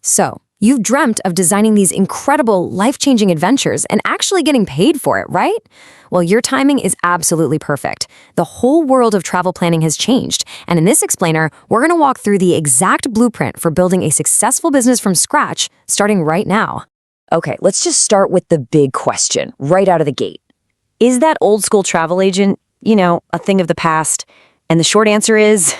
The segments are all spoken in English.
So, you've dreamt of designing these incredible, life-changing adventures and actually getting paid for it, right? Well, your timing is absolutely perfect. The whole world of travel planning has changed, and in this explainer, we're going to walk through the exact blueprint for building a successful business from scratch, starting right now. Okay, let's just start with the big question, right out of the gate. Is that old school travel agent, a thing of the past? And the short answer is,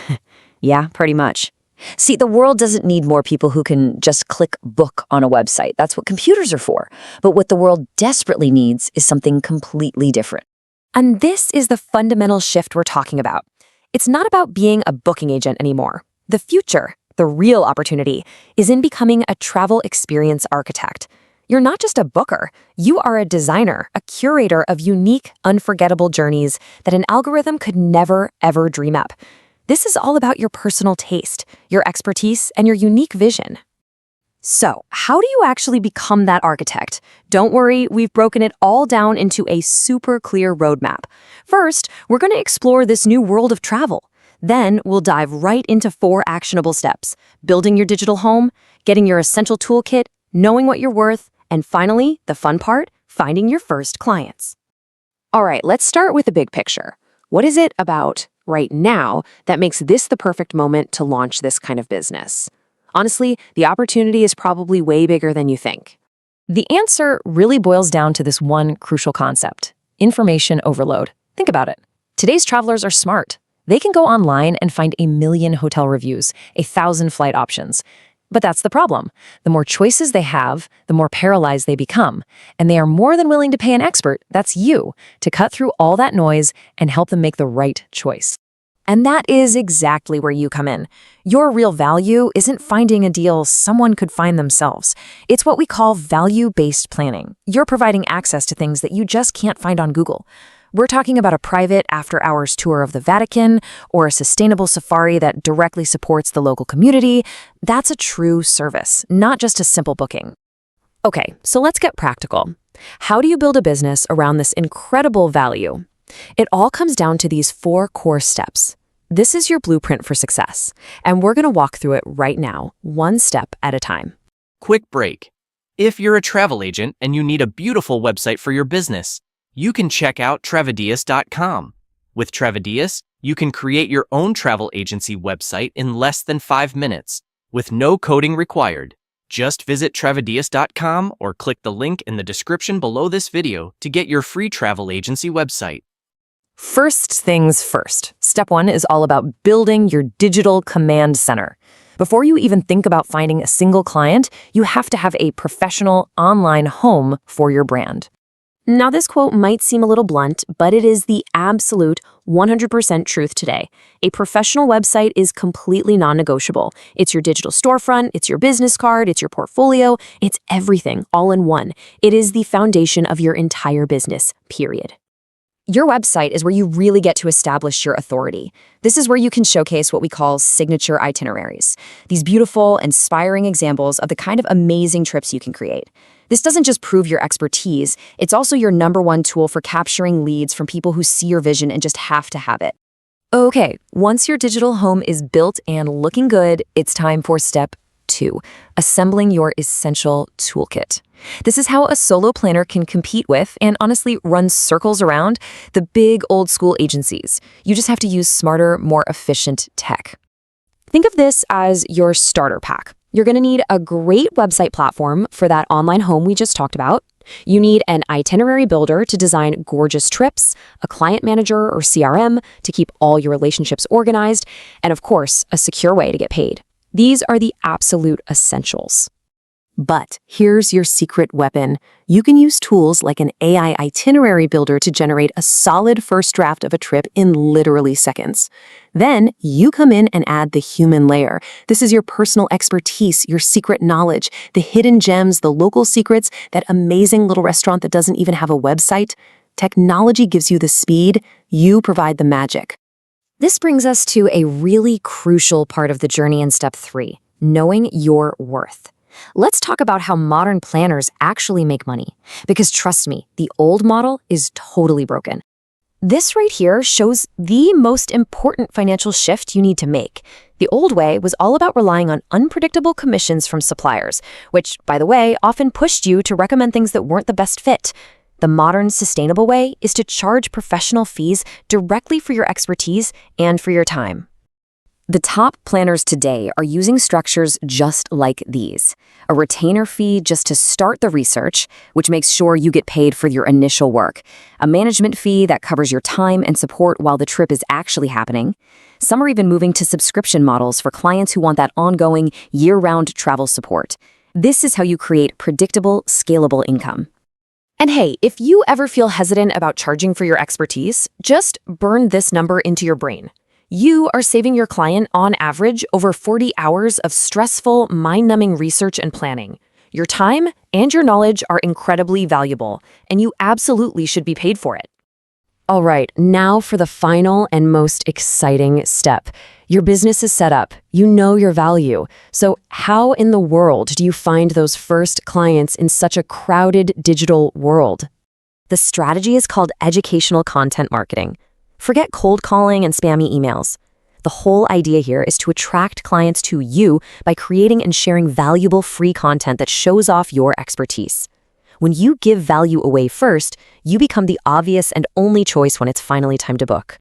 yeah, pretty much. See, the world doesn't need more people who can just click book on a website. That's what computers are for. But what the world desperately needs is something completely different. And this is the fundamental shift we're talking about. It's not about being a booking agent anymore. The future, the real opportunity, is in becoming a travel experience architect. You're not just a booker. You are a designer, a curator of unique, unforgettable journeys that an algorithm could never, ever dream up. This is all about your personal taste, your expertise, and your unique vision. So, how do you actually become that architect? Don't worry, we've broken it all down into a super clear roadmap. First, we're going to explore this new world of travel. Then, we'll dive right into 4 actionable steps: building your digital home, getting your essential toolkit, knowing what you're worth, and finally, the fun part, finding your first clients. All right, let's start with the big picture. What is it about right now that makes this the perfect moment to launch this kind of business? Honestly, the opportunity is probably way bigger than you think. The answer really boils down to this one crucial concept: information overload. Think about it. Today's travelers are smart. They can go online and find 1 million hotel reviews, 1,000 flight options. But that's the problem. The more choices they have, the more paralyzed they become. And they are more than willing to pay an expert, that's you, to cut through all that noise and help them make the right choice. And that is exactly where you come in. Your real value isn't finding a deal someone could find themselves. It's what we call value-based planning. You're providing access to things that you just can't find on Google. We're talking about a private after-hours tour of the Vatican or a sustainable safari that directly supports the local community. That's a true service, not just a simple booking. Okay, so let's get practical. How do you build a business around this incredible value? It all comes down to these 4 core steps. This is your blueprint for success, and we're going to walk through it right now, one step at a time. Quick break. If you're a travel agent and you need a beautiful website for your business, you can check out Travedeus.com. With Travedeus, you can create your own travel agency website in less than 5 minutes, with no coding required. Just visit Travedeus.com or click the link in the description below this video to get your free travel agency website. First things first. Step 1 is all about building your digital command center. Before you even think about finding a single client, you have to have a professional online home for your brand. Now, this quote might seem a little blunt, but it is the absolute 100% truth today. A professional website is completely non-negotiable. It's your digital storefront, it's your business card, it's your portfolio, it's everything all in one. It is the foundation of your entire business, period. Your website is where you really get to establish your authority. This is where you can showcase what we call signature itineraries, these beautiful, inspiring examples of the kind of amazing trips you can create. This doesn't just prove your expertise, it's also your #1 tool for capturing leads from people who see your vision and just have to have it. Okay, once your digital home is built and looking good, it's time for step 2, assembling your essential toolkit. This is how a solo planner can compete with, and honestly run circles around, the big old school agencies. You just have to use smarter, more efficient tech. Think of this as your starter pack. You're going to need a great website platform for that online home we just talked about. You need an itinerary builder to design gorgeous trips, a client manager or CRM to keep all your relationships organized, and of course, a secure way to get paid. These are the absolute essentials. But here's your secret weapon. You can use tools like an AI itinerary builder to generate a solid first draft of a trip in literally seconds. Then you come in and add the human layer. This is your personal expertise, your secret knowledge, the hidden gems, the local secrets, that amazing little restaurant that doesn't even have a website. Technology gives you the speed, you provide the magic. This brings us to a really crucial part of the journey in step 3, knowing your worth. Let's talk about how modern planners actually make money. Because trust me, the old model is totally broken. This right here shows the most important financial shift you need to make. The old way was all about relying on unpredictable commissions from suppliers, which, by the way, often pushed you to recommend things that weren't the best fit. The modern, sustainable way is to charge professional fees directly for your expertise and for your time. The top planners today are using structures just like these. A retainer fee just to start the research, which makes sure you get paid for your initial work. A management fee that covers your time and support while the trip is actually happening. Some are even moving to subscription models for clients who want that ongoing, year-round travel support. This is how you create predictable, scalable income. And hey, if you ever feel hesitant about charging for your expertise, just burn this number into your brain. You are saving your client, on average, over 40 hours of stressful, mind-numbing research and planning. Your time and your knowledge are incredibly valuable, and you absolutely should be paid for it. All right, now for the final and most exciting step. Your business is set up. You know your value. So how in the world do you find those first clients in such a crowded digital world? The strategy is called educational content marketing. Forget cold calling and spammy emails. The whole idea here is to attract clients to you by creating and sharing valuable free content that shows off your expertise. When you give value away first, you become the obvious and only choice when it's finally time to book.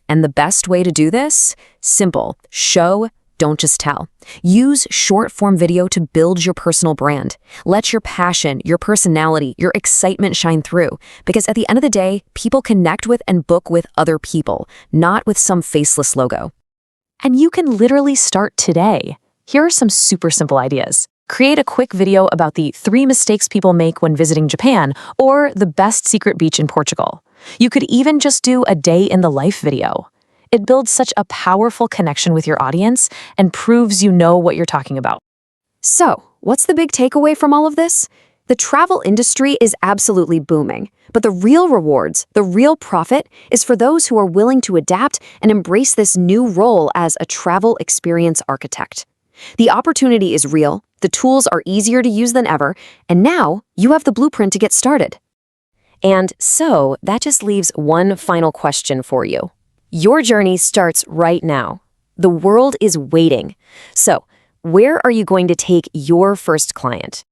And the best way to do this? Simple. Show, don't just tell. Use short-form video to build your personal brand. Let your passion, your personality, your excitement shine through. Because at the end of the day, people connect with and book with other people, not with some faceless logo. And you can literally start today. Here are some super simple ideas. Create a quick video about the 3 mistakes people make when visiting Japan or the best secret beach in Portugal. You could even just do a day in the life video. It builds such a powerful connection with your audience and proves you know what you're talking about. So, what's the big takeaway from all of this? The travel industry is absolutely booming, but the real rewards, the real profit, is for those who are willing to adapt and embrace this new role as a travel experience architect. The opportunity is real, the tools are easier to use than ever, and now you have the blueprint to get started. And so, that just leaves one final question for you. Your journey starts right now. The world is waiting. So, where are you going to take your first client?